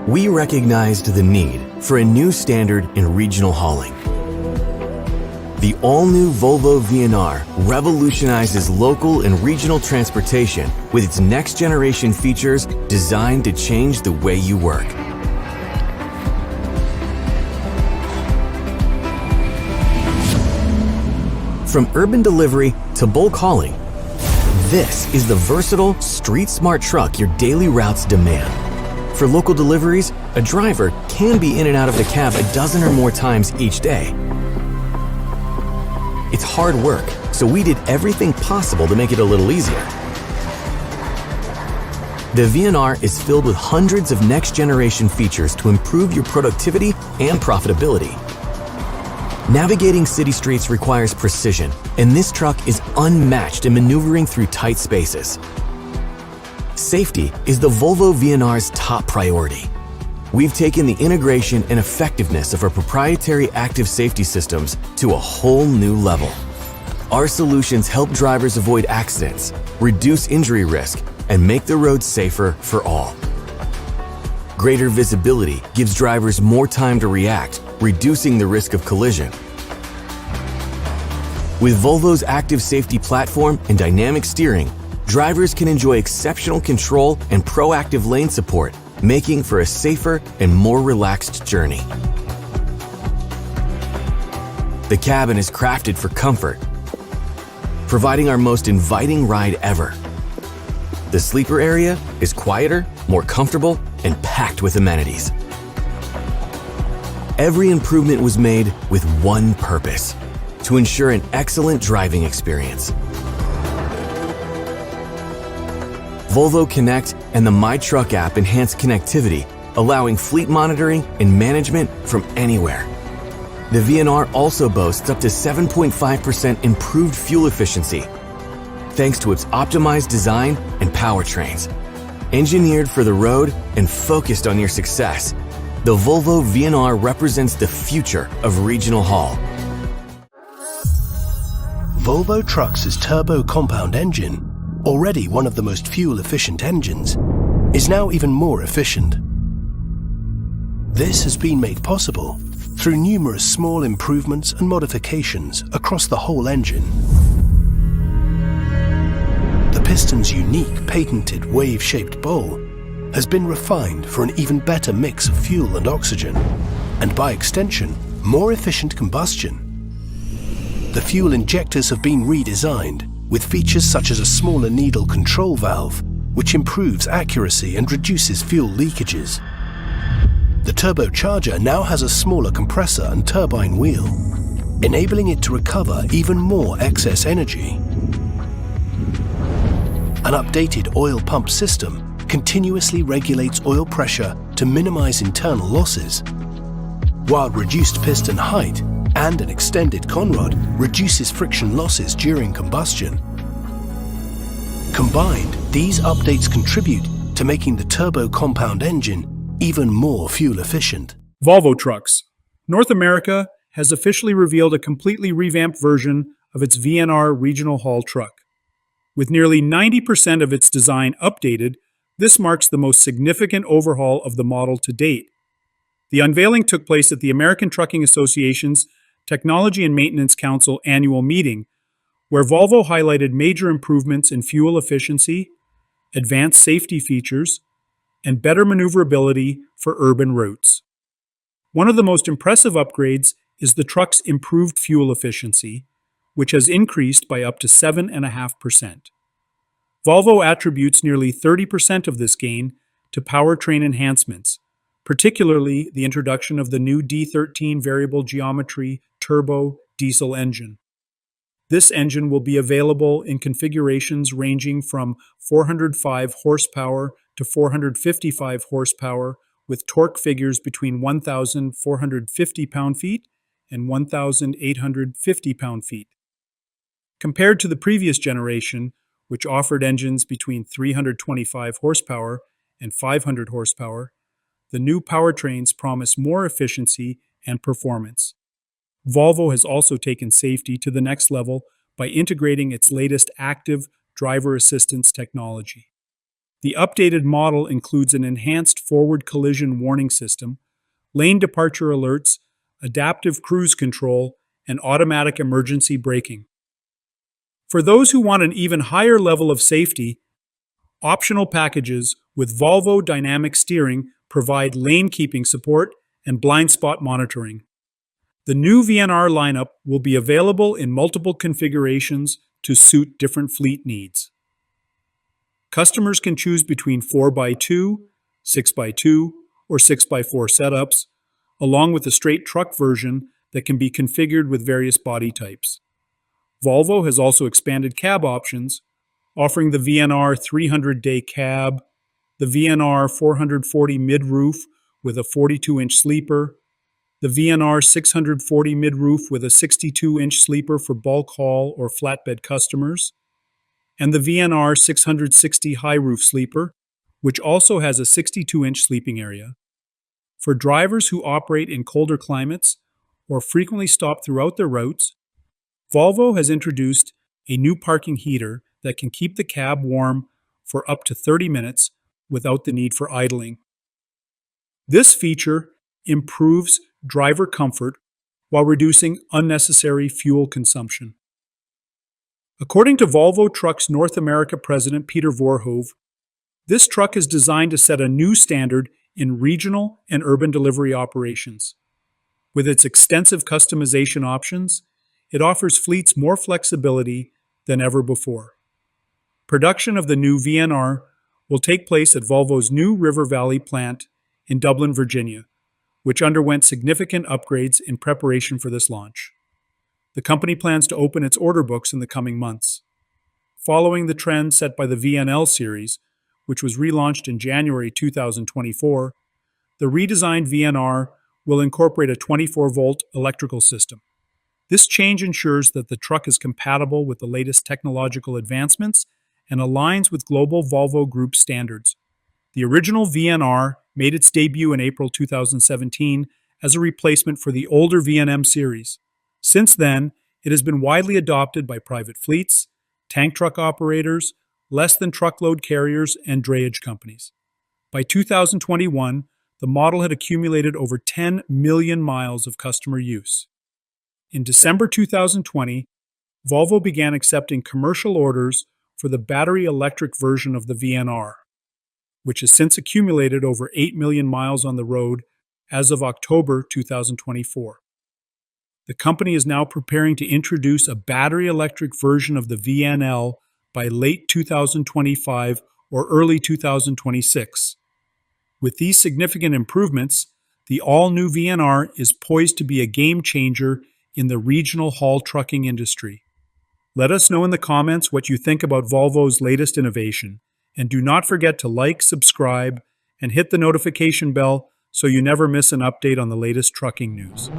We recognized the need for a new standard in regional hauling. The all-new Volvo VNR revolutionizes local and regional transportation with its next-generation features designed to change the way you work. From urban delivery to bulk hauling, this is the versatile, street-smart truck your daily routes demand. For local deliveries, a driver can be in and out of the cab a dozen or more times each day. It's hard work, so we did everything possible to make it a little easier. The VNR is filled with hundreds of next-generation features to improve your productivity and profitability. Navigating city streets requires precision, and this truck is unmatched in maneuvering through tight spaces. Safety is the Volvo VNR's top priority. We've taken the integration and effectiveness of our proprietary active safety systems to a whole new level. Our solutions help drivers avoid accidents, reduce injury risk, and make the road safer for all. Greater visibility gives drivers more time to react, reducing the risk of collision. With Volvo's active safety platform and dynamic steering, drivers can enjoy exceptional control and proactive lane support, making for a safer and more relaxed journey. The cabin is crafted for comfort, providing our most inviting ride ever. The sleeper area is quieter, more comfortable, and packed with amenities. Every improvement was made with one purpose: to ensure an excellent driving experience. Volvo Connect and the My Truck app enhance connectivity, allowing fleet monitoring and management from anywhere. The VNR also boasts up to 7.5% improved fuel efficiency, thanks to its optimized design and powertrains. Engineered for the road and focused on your success, the Volvo VNR represents the future of regional haul. Volvo Trucks' turbo compound engine, already one of the most fuel-efficient engines, is now even more efficient. This has been made possible through numerous small improvements and modifications across the whole engine. The piston's unique patented wave-shaped bowl has been refined for an even better mix of fuel and oxygen, and by extension, more efficient combustion. The fuel injectors have been redesigned with features such as a smaller needle control valve, which improves accuracy and reduces fuel leakages. The turbocharger now has a smaller compressor and turbine wheel, enabling it to recover even more excess energy. An updated oil pump system continuously regulates oil pressure to minimize internal losses, while reduced piston height and an extended conrod reduces friction losses during combustion. Combined, these updates contribute to making the turbo compound engine even more fuel efficient. Volvo Trucks North America has officially revealed a completely revamped version of its VNR regional haul truck. With nearly 90% of its design updated, this marks the most significant overhaul of the model to date. The unveiling took place at the American Trucking Association's Technology and Maintenance Council annual meeting, where Volvo highlighted major improvements in fuel efficiency, advanced safety features, and better maneuverability for urban routes. One of the most impressive upgrades is the truck's improved fuel efficiency, which has increased by up to 7.5%. Volvo attributes nearly 30% of this gain to powertrain enhancements, particularly the introduction of the new D13 Variable Geometry Turbo diesel engine. This engine will be available in configurations ranging from 405 horsepower to 455 horsepower, with torque figures between 1,450 pound-feet and 1,850 pound-feet. Compared to the previous generation, which offered engines between 325 horsepower and 500 horsepower, the new powertrains promise more efficiency and performance. Volvo has also taken safety to the next level by integrating its latest active driver assistance technology. The updated model includes an enhanced forward collision warning system, lane departure alerts, adaptive cruise control, and automatic emergency braking. For those who want an even higher level of safety, optional packages with Volvo dynamic steering provide lane keeping support and blind spot monitoring. The new VNR lineup will be available in multiple configurations to suit different fleet needs. Customers can choose between 4x2, 6x2, or 6x4 setups, along with a straight truck version that can be configured with various body types. Volvo has also expanded cab options, offering the VNR 300-day cab, the VNR 440 mid-roof with a 42-inch sleeper, the VNR 640 mid-roof with a 62-inch sleeper for bulk haul or flatbed customers, and the VNR 660 high-roof sleeper, which also has a 62-inch sleeping area. For drivers who operate in colder climates or frequently stop throughout their routes, Volvo has introduced a new parking heater that can keep the cab warm for up to 30 minutes without the need for idling. This feature improves driver comfort while reducing unnecessary fuel consumption. According to Volvo Trucks North America President Peter Voorhove, this truck is designed to set a new standard in regional and urban delivery operations. With its extensive customization options, it offers fleets more flexibility than ever before. Production of the new VNR will take place at Volvo's new River Valley plant in Dublin, Virginia, which underwent significant upgrades in preparation for this launch. The company plans to open its order books in the coming months. Following the trend set by the VNL series, which was relaunched in January 2024, the redesigned VNR will incorporate a 24-volt electrical system. This change ensures that the truck is compatible with the latest technological advancements and aligns with global Volvo Group standards. The original VNR made its debut in April 2017 as a replacement for the older VNM series. Since then, it has been widely adopted by private fleets, tank truck operators, less-than-truckload carriers, and drayage companies. By 2021, the model had accumulated over 10 million miles of customer use. In December 2020, Volvo began accepting commercial orders for the battery-electric version of the VNR, which has since accumulated over 8 million miles on the road as of October 2024. The company is now preparing to introduce a battery-electric version of the VNL by late 2025 or early 2026. With these significant improvements, the all-new VNR is poised to be a game-changer in the regional haul trucking industry. Let us know in the comments what you think about Volvo's latest innovation, and do not forget to like, subscribe, and hit the notification bell so you never miss an update on the latest trucking news.